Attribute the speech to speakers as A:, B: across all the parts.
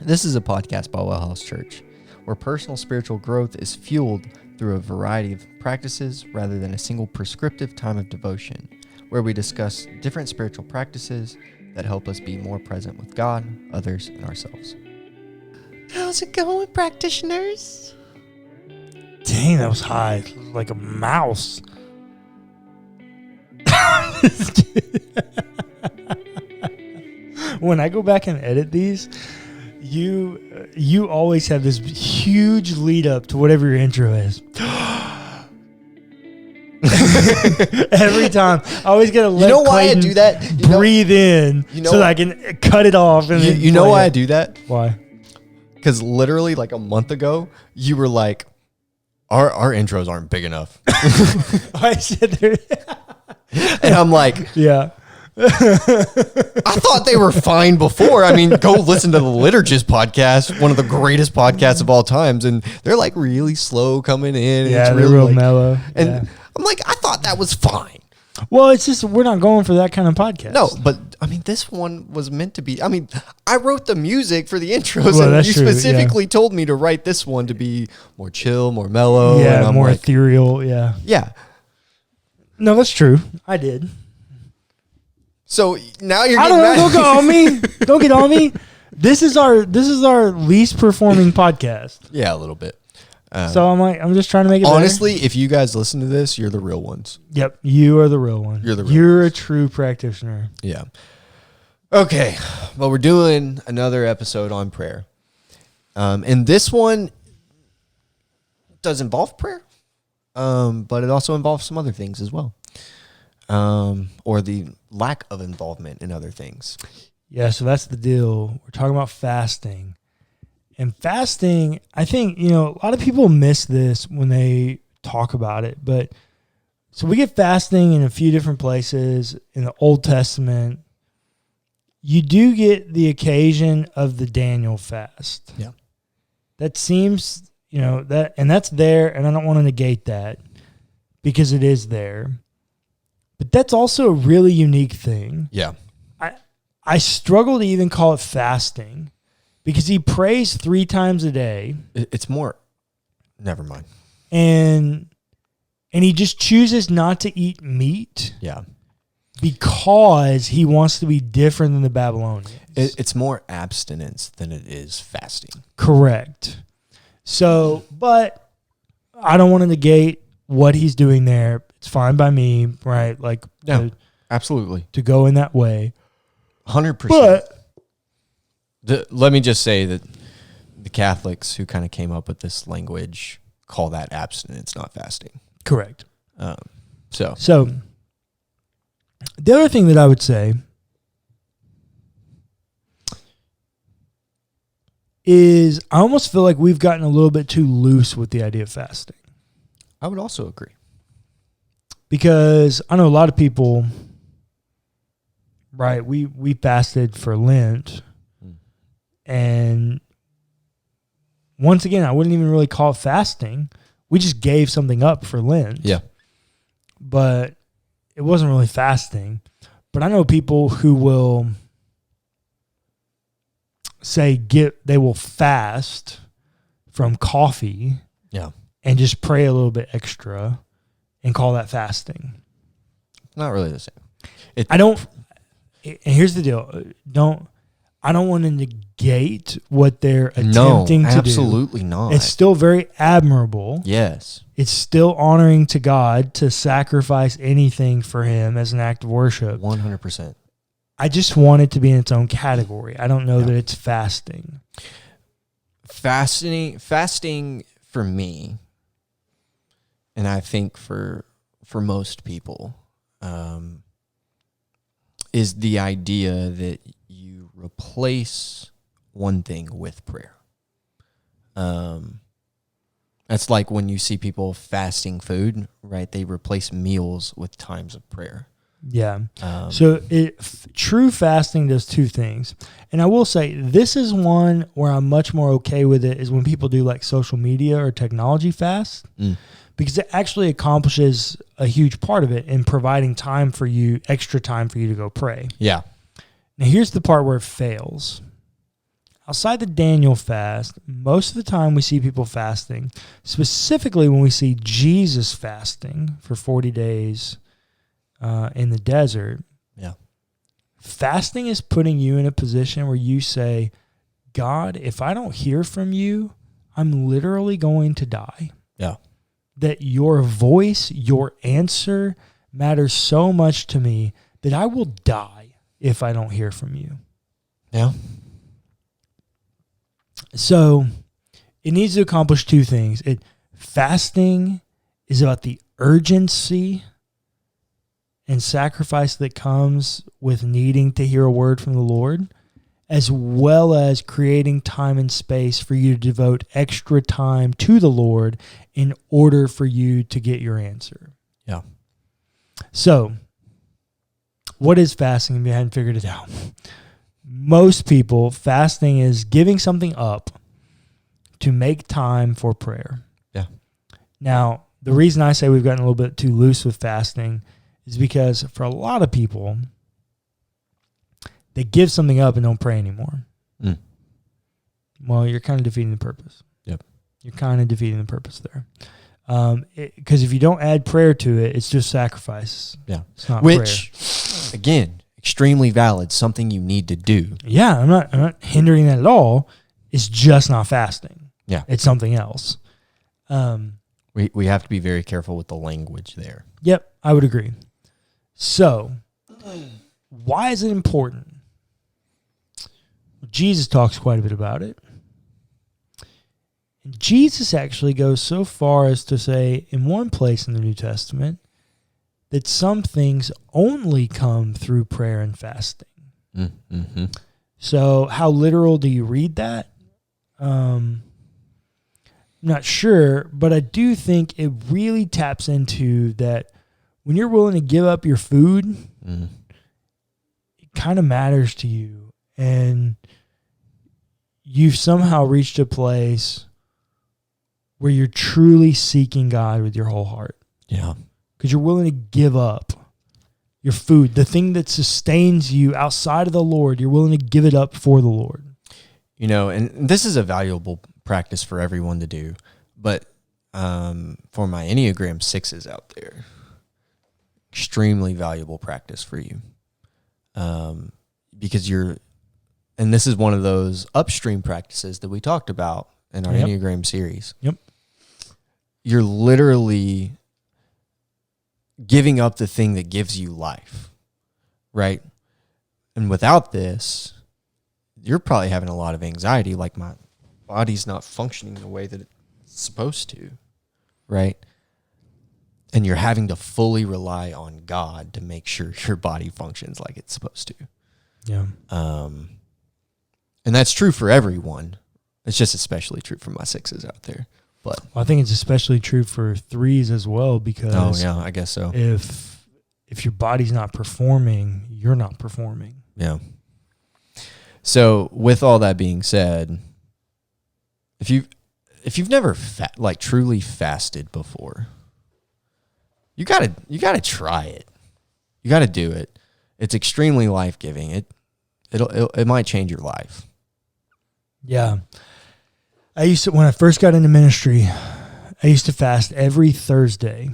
A: This is a podcast by WellHouse Church, where personal spiritual growth is fueled through a variety of practices rather than a single prescriptive time of devotion, where we discuss different spiritual practices that help us be more present with God, others, and ourselves. How's it going, practitioners?
B: Dang, that was high. Like a mouse. When I go back and edit these, you always have this huge lead up to whatever your intro is. Every time. I always gotta let
A: why
B: Clayton
A: I do that?
B: breathe in so that I can cut it off. And
A: You know why I do that?
B: Why?
A: Because literally like a month ago, you were like, our intros aren't big enough.
B: I said there.
A: And I'm like,
B: Yeah.
A: I thought they were fine before. I mean, go listen to the Liturgist podcast, one of the greatest podcasts of all times, and they're like really slow coming in.
B: Yeah,
A: it's
B: they're
A: really
B: real
A: like,
B: mellow.
A: And
B: Yeah.
A: I'm like, I thought that was fine.
B: Well, it's just we're not going for that kind of podcast.
A: No, but I mean, this one was meant to be. I mean, I wrote the music for the intros,
B: Well,
A: and
B: that's
A: you
B: true,
A: specifically told me to write this one to be more chill, more mellow.
B: Yeah,
A: and I'm
B: more
A: like,
B: ethereal. Yeah.
A: yeah.
B: No, that's true. I did.
A: So now you're
B: I
A: getting
B: don't know.
A: mad.
B: Don't get on me. Don't get on me. This is our least performing podcast.
A: Yeah, a little bit.
B: So I'm just trying to make it
A: honestly, if you guys listen to this, you're the real ones.
B: better. Yep, you are the real one.
A: You're the real
B: You're a true practitioner.
A: Yeah. Okay. Well, we're doing another episode on prayer. And this one does involve prayer, but it also involves some other things as well. Or the lack of involvement in other things.
B: Yeah, so that's the deal. We're talking about fasting. And fasting, I think, a lot of people miss this when they talk about it. But so we get fasting in a few different places in the Old Testament. You do get the occasion of the Daniel fast.
A: Yeah.
B: That seems, that's there, and I don't want to negate that because it is there. But that's also a really unique thing.
A: Yeah.
B: I struggle to even call it fasting because he prays 3 times a day.
A: It's more, never mind.
B: And he just chooses not to eat meat.
A: Yeah.
B: Because he wants to be different than the Babylonians.
A: It's more abstinence than it is fasting.
B: Correct. So, but I don't want to negate what he's doing there. It's fine by me, right? Like,
A: Yeah, absolutely.
B: to go in that way.
A: 100%.
B: But
A: let me just say that the Catholics who kind of came up with this language call that abstinence, not fasting.
B: correct.
A: So
B: The other thing that I would say is I almost feel like we've gotten a little bit too loose with the idea of fasting.
A: I would also agree.
B: Because I know a lot of people, right, we fasted for Lent. And once again, I wouldn't even really call it fasting. We just gave something up for Lent.
A: Yeah.
B: But it wasn't really fasting. But I know people who will say they will fast from coffee.
A: Yeah.
B: And just pray a little bit extra and call that fasting.
A: Not really the same.
B: And here's the deal. I don't want to negate what they're attempting to do.
A: Absolutely not.
B: It's still very admirable.
A: Yes.
B: It's still honoring to God to sacrifice anything for him as an act of worship.
A: 100%.
B: I just want it to be in its own category. I don't know that it's fasting.
A: Fasting for me, and I think for most people, is the idea that you replace one thing with prayer. That's like when you see people fasting food, right? They replace meals with times of prayer.
B: Yeah. So true fasting does two things. And I will say this is one where I'm much more okay with it is when people do like social media or technology fast, because it actually accomplishes a huge part of it in providing time for you, extra time for you to go pray.
A: Yeah.
B: Now here's the part where it fails. Outside the Daniel fast, most of the time we see people fasting, specifically when we see Jesus fasting for 40 days in the desert.
A: Yeah.
B: Fasting is putting you in a position where you say, God, if I don't hear from you, I'm literally going to die.
A: Yeah.
B: That your voice, your answer matters so much to me that I will die if I don't hear from you.
A: Yeah.
B: So it needs to accomplish two things. Fasting is about the urgency and sacrifice that comes with needing to hear a word from the Lord, as well as creating time and space for you to devote extra time to the Lord in order for you to get your answer.
A: Yeah.
B: So, what is fasting if you hadn't figured it out? Most people, fasting is giving something up to make time for prayer.
A: Yeah.
B: Now, the reason I say we've gotten a little bit too loose with fasting is because for a lot of people, they give something up and don't pray anymore. Well, you're kind of defeating the purpose.
A: Yep.
B: You're kind of defeating the purpose there. Because if you don't add prayer to it, it's just sacrifice.
A: Yeah.
B: It's not
A: Which,
B: prayer.
A: again, extremely valid, something you need to do.
B: Yeah, I'm not hindering that at all. It's just not fasting.
A: Yeah.
B: It's something else.
A: We have to be very careful with the language there.
B: Yep, I would agree. So, why is it important? Well, Jesus talks quite a bit about it. And Jesus actually goes so far as to say in one place in the New Testament that some things only come through prayer and fasting.
A: Mm-hmm.
B: So how literal do you read that? I'm not sure, but I do think it really taps into that when you're willing to give up your food, it kind of matters to you. And you've somehow reached a place where you're truly seeking God with your whole heart.
A: Yeah.
B: Because you're willing to give up your food, the thing that sustains you outside of the Lord, you're willing to give it up for the Lord.
A: You know, and this is a valuable practice for everyone to do, but for my Enneagram 6s out there, extremely valuable practice for you. Because and this is one of those upstream practices that we talked about in our Enneagram series.
B: Yep.
A: You're literally giving up the thing that gives you life, right? And without this, you're probably having a lot of anxiety, like my body's not functioning the way that it's supposed to, right? And you're having to fully rely on God to make sure your body functions like it's supposed to.
B: Yeah.
A: And that's true for everyone. It's just especially true for my 6s out there. But
B: I think it's especially true for 3s as well, because
A: I guess so.
B: If your body's not performing, you're not performing.
A: Yeah. So with all that being said, if you've never truly fasted before, you gotta try it. You gotta do it. It's extremely life-giving. It might change your life.
B: Yeah. When I first got into ministry, I used to fast every Thursday.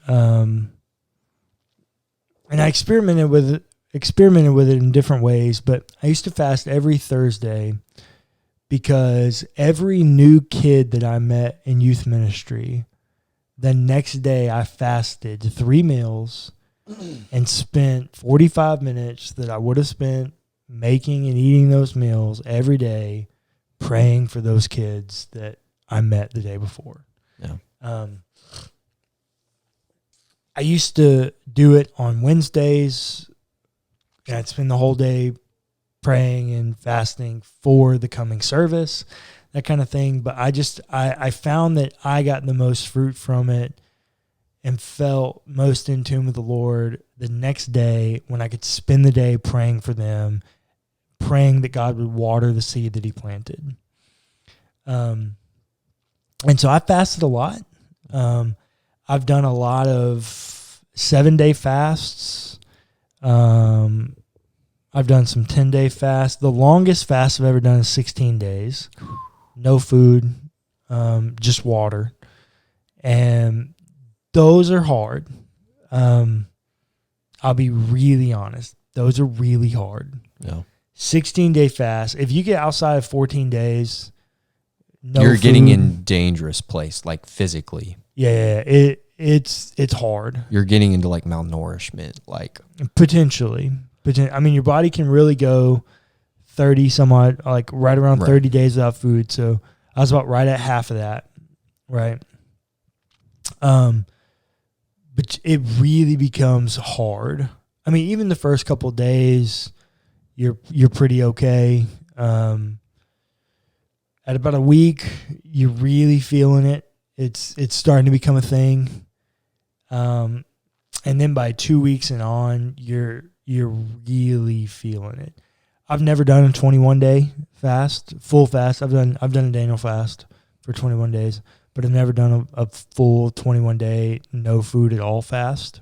B: And I experimented with it in different ways, but I used to fast every Thursday because every new kid that I met in youth ministry, the next day I fasted 3 meals and spent 45 minutes that I would have spent making and eating those meals every day, praying for those kids that I met the day before.
A: Yeah.
B: I used to do it on Wednesdays, and I'd spend the whole day praying and fasting for the coming service, that kind of thing. But I found that I got the most fruit from it and felt most in tune with the Lord the next day when I could spend the day praying for them, praying that God would water the seed that he planted. And so I fasted a lot. I've done a lot of 7-day fasts. I've done some 10-day fasts. The longest fast I've ever done is 16 days. No food, just water. And those are hard. I'll be really honest. Those are really hard.
A: Yeah.
B: 16-day fast. If you get outside of 14 days,
A: you're
B: food,
A: getting in dangerous place, like physically.
B: Yeah. It's hard.
A: You're getting into like malnourishment, like
B: potentially. I mean, your body can really go 30 some odd, like right around 30 days without food. So I was about right at half of that, right? But it really becomes hard. I mean, even the first couple of days, you're pretty okay. At about a week, you're really feeling it. It's starting to become a thing. And then by 2 weeks and on, you're really feeling it. I've never done a 21-day fast, full fast. I've done a Daniel fast for 21 days, but I've never done a full 21-day no food at all fast.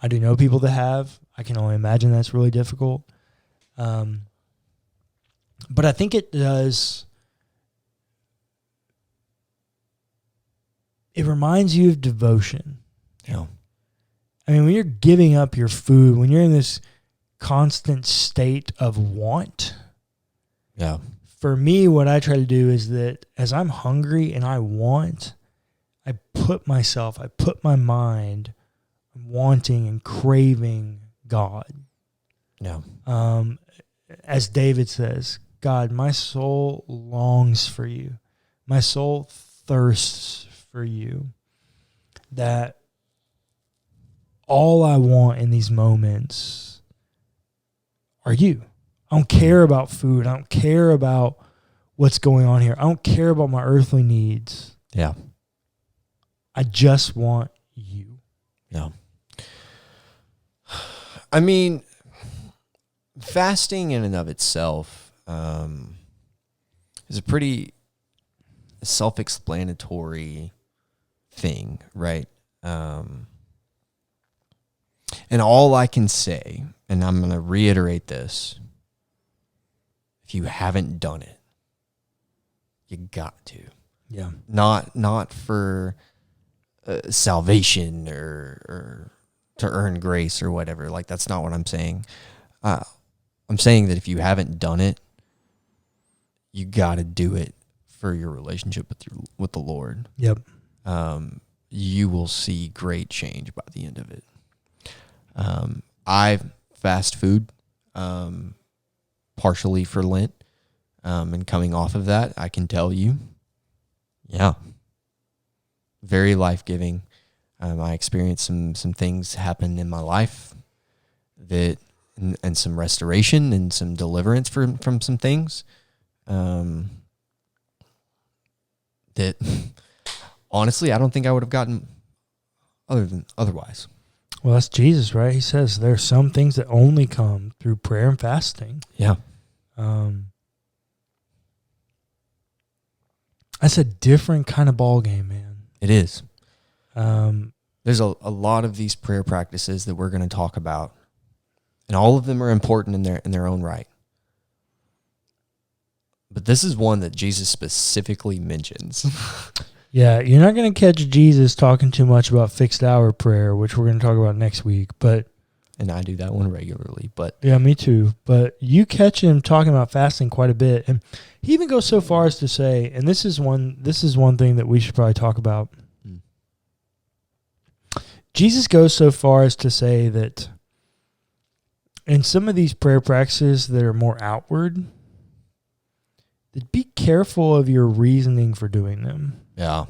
B: I do know people that have. I can only imagine that's really difficult. But I think it does. It reminds you of devotion.
A: Yeah.
B: I mean, when you're giving up your food, when you're in this constant state of want.
A: Yeah.
B: For me, what I try to do is that as I'm hungry and I want, I put my mind wanting and craving God.
A: Yeah.
B: As David says, God, my soul longs for you. My soul thirsts for you. That all I want in these moments are you. I don't care about food. I don't care about what's going on here. I don't care about my earthly needs.
A: Yeah.
B: I just want you.
A: Yeah. I mean, fasting in and of itself is a pretty self-explanatory thing, right? And all I can say, and I'm going to reiterate this, if you haven't done it, you got to.
B: Yeah.
A: Not for salvation or to earn grace or whatever. Like, that's not what I'm saying. I'm saying that if you haven't done it, you got to do it for your relationship with the Lord.
B: Yep.
A: You will see great change by the end of it. I fast food, partially for Lent, and coming off of that, I can tell you, yeah, very life-giving. I experienced some things happen in my life that, and some restoration and some deliverance from some things, that honestly, I don't think I would have gotten otherwise.
B: Well, that's Jesus, right? He says there are some things that only come through prayer and fasting.
A: Yeah.
B: That's a different kind of ball game, man.
A: It is. There's a lot of these prayer practices that we're going to talk about, and all of them are important in their own right. But this is one that Jesus specifically mentions.
B: Yeah, you're not going to catch Jesus talking too much about fixed hour prayer, which we're going to talk about next week.
A: And I do that one regularly. But
B: yeah, me too. But you catch him talking about fasting quite a bit, and he even goes so far as to say, and this is one thing that we should probably talk about. Jesus goes so far as to say that in some of these prayer practices that are more outward, that be careful of your reasoning for doing them.
A: yeah.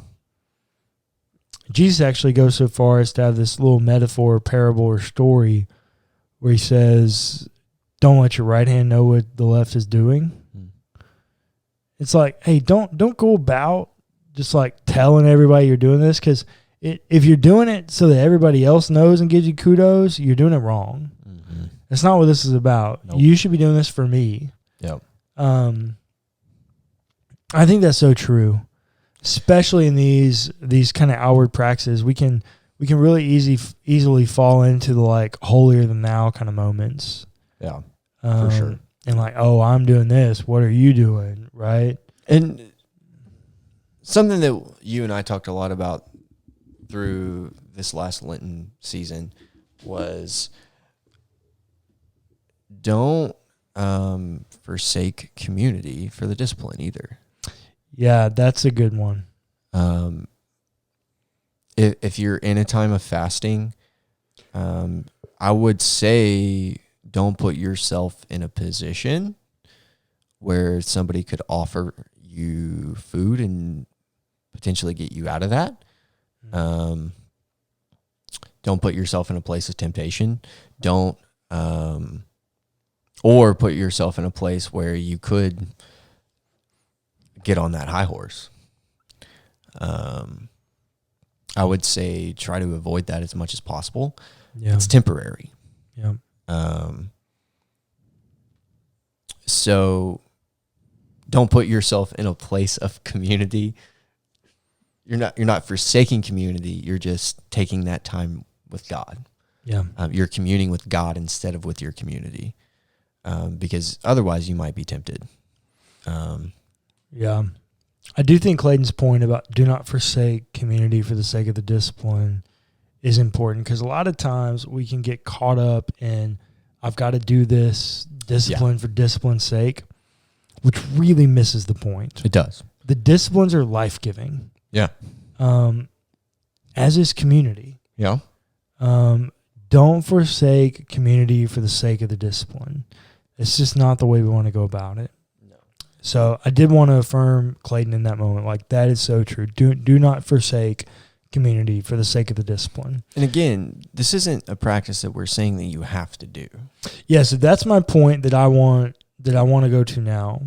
B: Jesus actually goes so far as to have this little metaphor, parable, or story where he says, don't let your right hand know what the left is doing. It's like, hey, don't go about just like telling everybody you're doing this, because if you're doing it so that everybody else knows and gives you kudos, you're doing it wrong. Mm-hmm. That's not what this is about. Nope. You should be doing this for me.
A: Yep.
B: I think that's so true, especially in these kind of outward practices. We can really easily fall into the like holier than thou kind of moments.
A: Yeah, for sure.
B: And like, oh, I'm doing this. What are you doing? Right.
A: And something that you and I talked a lot about through this last Lenten season was don't forsake community for the discipline either.
B: Yeah, that's a good one.
A: If you're in a time of fasting, I would say don't put yourself in a position where somebody could offer you food and potentially get you out of that. Don't put yourself in a place of temptation. Don't, or put yourself in a place where you could get on that high horse. I would say try to avoid that as much as possible. Yeah. It's temporary.
B: Yeah.
A: So don't put yourself in a place of community. You're not forsaking community. You're just taking that time with God.
B: Yeah.
A: You're communing with God instead of with your community. Because otherwise you might be tempted.
B: Yeah. I do think Clayton's point about do not forsake community for the sake of the discipline is important, because a lot of times we can get caught up in I've got to do this discipline for discipline's sake, which really misses the point.
A: It does.
B: The disciplines are life-giving.
A: Yeah.
B: As is community.
A: Yeah.
B: Don't forsake community for the sake of the discipline. It's just not the way we want to go about it. No. So I did want to affirm Clayton in that moment. Like, that is so true. Do not forsake community for the sake of the discipline.
A: And again, this isn't a practice that we're saying that you have to do.
B: Yeah, so that's my point that I want to go to now.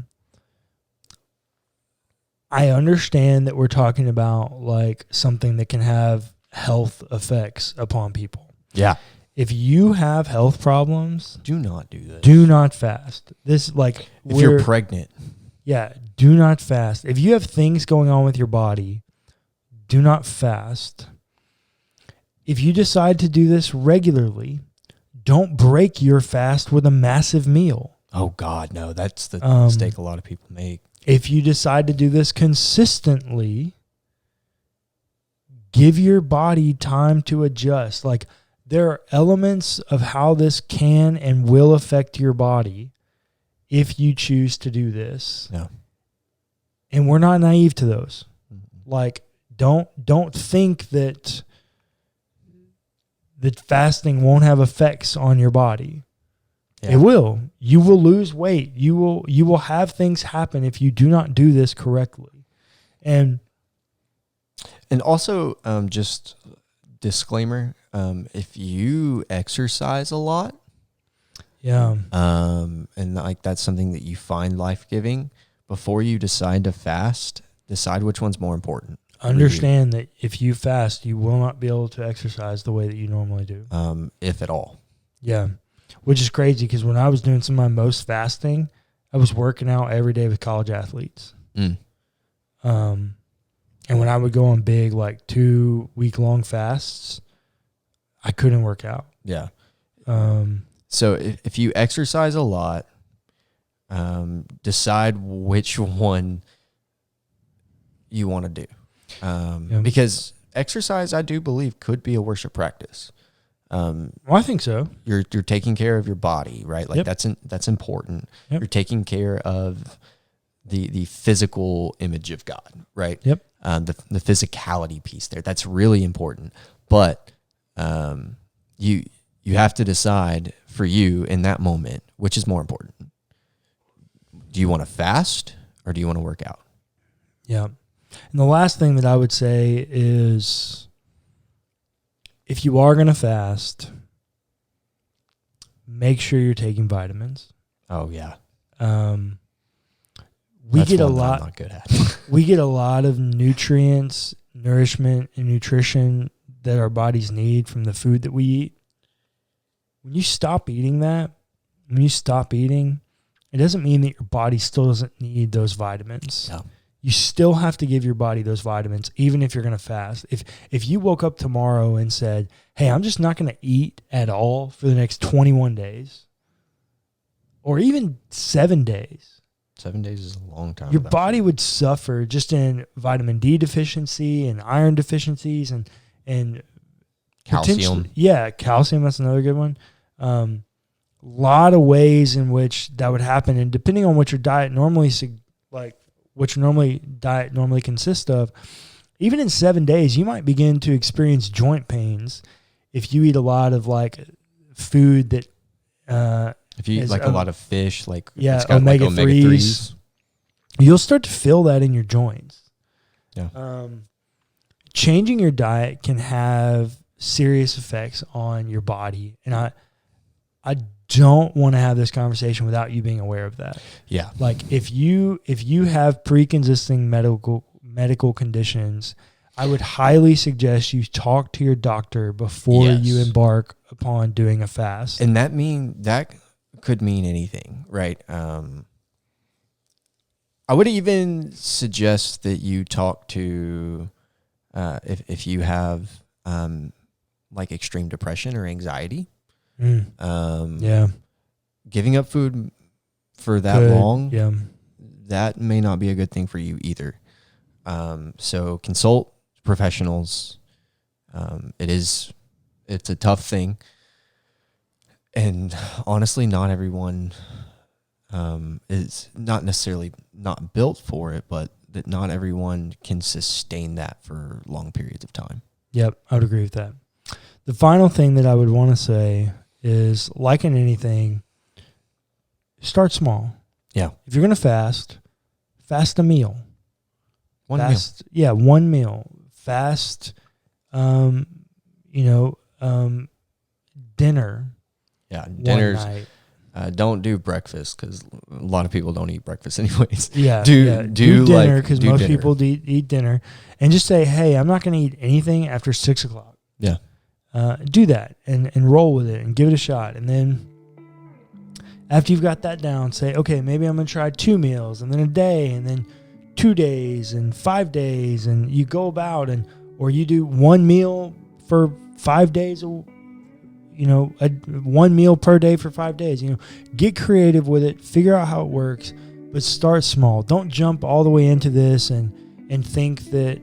B: I understand that we're talking about like something that can have health effects upon people.
A: Yeah.
B: If you have health problems,
A: do not do this.
B: Do not fast. This like
A: if you're pregnant.
B: Yeah, do not fast. If you have things going on with your body, do not fast. If you decide to do this regularly, don't break your fast with a massive meal.
A: Oh God, no. That's the mistake a lot of people make.
B: If you decide to do this consistently, give your body time to adjust. Like, there are elements of how this can and will affect your body if you choose to do this.
A: Yeah.
B: And we're not naive to those. Mm-hmm. Like, don't think that fasting won't have effects on your body. Yeah. It will. You will lose weight. You will have things happen if you do not do this correctly. And
A: also, just disclaimer, if you exercise a lot,
B: yeah,
A: and like that's something that you find life-giving, before you decide to fast, decide which one's more important.
B: Understand that if you fast, you will not be able to exercise the way that you normally do.
A: If at all.
B: Yeah. Which is crazy, because when I was doing some of my most fasting, I was working out every day with college athletes. And when I would go on big, like 2 week-long fasts, I couldn't work out.
A: Yeah. So if you exercise a lot, decide which one you want to do. Because exercise, I do believe, could be a worship practice.
B: Well, I think so.
A: You're taking care of your body, right? Like that's important. Yep. You're taking care of the physical image of God, right?
B: Yep.
A: The physicality piece there, that's really important. But you have to decide for you in that moment which is more important. Do you want to fast or do you want to work out?
B: Yeah. And the last thing that I would say is, if you are going to fast, make sure you're taking vitamins.
A: Oh yeah.
B: We
A: That's
B: get a
A: one that
B: lot.
A: I'm not good at.
B: We get a lot of nutrients, nourishment, and nutrition that our bodies need from the food that we eat, when you stop eating that, when you stop eating, it doesn't mean that your body still doesn't need those vitamins.
A: Yeah.
B: You still have to give your body those vitamins, even if you're going to fast. If you woke up tomorrow and said, hey, I'm just not going to eat at all for the next 21 days, or even 7 days.
A: 7 days is a long time.
B: Your body would suffer just in vitamin D deficiency and iron deficiencies and
A: calcium.
B: Yeah, calcium, that's another good one. Lot of ways in which that would happen, and depending on what your diet normally normally consists of, even in 7 days, you might begin to experience joint pains if you eat a lot of like food that
A: if you eat like a lot of fish, like
B: yeah,
A: it's got
B: omega
A: like omega-3s.
B: You'll start to feel that in your joints.
A: Yeah.
B: Changing your diet can have serious effects on your body, and I don't want to have this conversation without you being aware of that.
A: Yeah.
B: Like if you have pre-existing medical conditions, I would highly suggest you talk to your doctor before you embark upon doing a fast.
A: And that could mean anything, right? I would even suggest that you talk to if you have like extreme depression or anxiety. Giving up food for that long, that may not be a good thing for you either. So consult professionals. It's a tough thing, and honestly, not everyone is not necessarily not built for it, but that not everyone can sustain that for long periods of time.
B: Yep, I would agree with that. The final thing that I would want to say is, like in anything, start small.
A: Yeah.
B: If you're going to fast a meal.
A: One meal.
B: Yeah, one meal. Fast, dinner.
A: Yeah, dinners.
B: One night.
A: Don't do breakfast because a lot of people don't eat breakfast anyways.
B: Yeah.
A: Do
B: dinner because most
A: dinner.
B: people eat dinner. And just say, hey, I'm not going to eat anything after 6 o'clock.
A: Yeah.
B: Do that and roll with it and give it a shot. And then after you've got that down, say, okay, maybe I'm going to try 2 meals and then a day and then 2 days and 5 days. And you go about or you do 1 meal for 5 days, one meal per day for 5 days. Get creative with it, figure out how it works, but start small. Don't jump all the way into this and think that,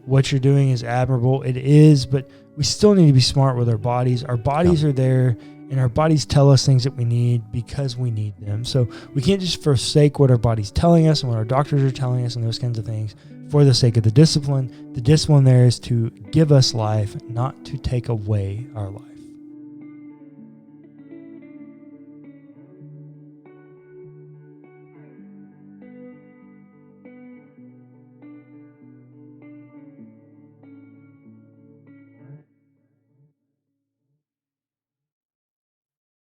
B: what you're doing is admirable. It is, but we still need to be smart with our bodies. Our bodies are there, and our bodies tell us things that we need because we need them. So we can't just forsake what our body's telling us and what our doctors are telling us and those kinds of things for the sake of the discipline. The discipline there is to give us life, not to take away our life.